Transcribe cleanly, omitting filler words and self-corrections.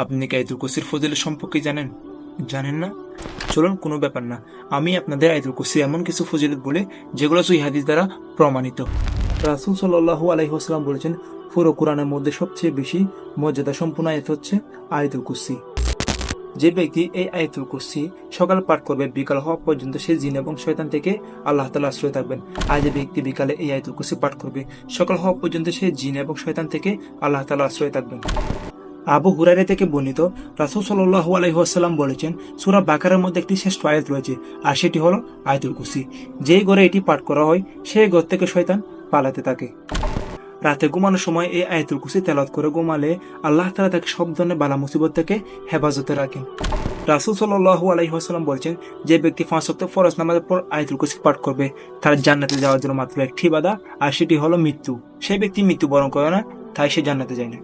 আপনি কি আয়াতুল কুরসির ফজিলত সম্পর্কে জানেন? জানেন না? চলুন, কোনো ব্যাপার না। আমি আপনাদের আয়াতুল কুরসি এমন কিছু ফজিলত বলে যেগুলো সহিহ হাদিস দ্বারা প্রমাণিত। রাসূল সাল্লাল্লাহু আলাইহি ওয়াসাল্লাম বলেছেন, পুরো কোরআনের মধ্যে সবচেয়ে বেশি মর্যাদা সম্পন্ন আয়াত হচ্ছে আয়াতুল কুরসি। যে ব্যক্তি এই আয়াতুল কুরসি সকাল পাঠ করবে, বিকাল হওয়া পর্যন্ত সে জিন এবং শয়তান থেকে আল্লাহ তাআলা আশ্রয় থাকবেন। আর যে ব্যক্তি বিকালে এই আয়াতুল কুরসি পাঠ করবে, সকাল হওয়া পর্যন্ত সে জিন এবং শয়তান থেকে আল্লাহ তাআলা আশ্রয় থাকবেন। আবু হুরায়রা থেকে বর্ণিত, রাসূল সাল্লাল্লাহু আলাইহি ওয়াসাল্লাম বলেছেন, সূরা বাকারার মধ্যে একটি শ্রেষ্ঠ আয়াত রয়েছে, আর সেটি হলো আয়াতুল কুরসি। যেই ঘরে এটি পাঠ করা হয় সেই ঘর থেকে শয়তান পালাতে থাকে। রাতে ঘুমানোর সময় এই আয়াতুল কুরসি তেলাওয়াত করে ঘুমালে আল্লাহ তাআলা তাকে সব ধরনের বালা মুসিবত থেকে হেফাজতে রাখেন। রাসূল সাল্লাল্লাহু আলাইহি ওয়াসাল্লাম বলেছেন, যে ব্যক্তি 5 ওয়াক্ত ফরজ নামাজের পর আয়াতুল কুরসি পাঠ করবে, তার জান্নাতে যাওয়ার জন্য মাত্র একটি বাধা, আর সেটি হলো মৃত্যু। সেই ব্যক্তি মৃত্যুবরণ করে না, তাই সে জান্নাতে যায় না।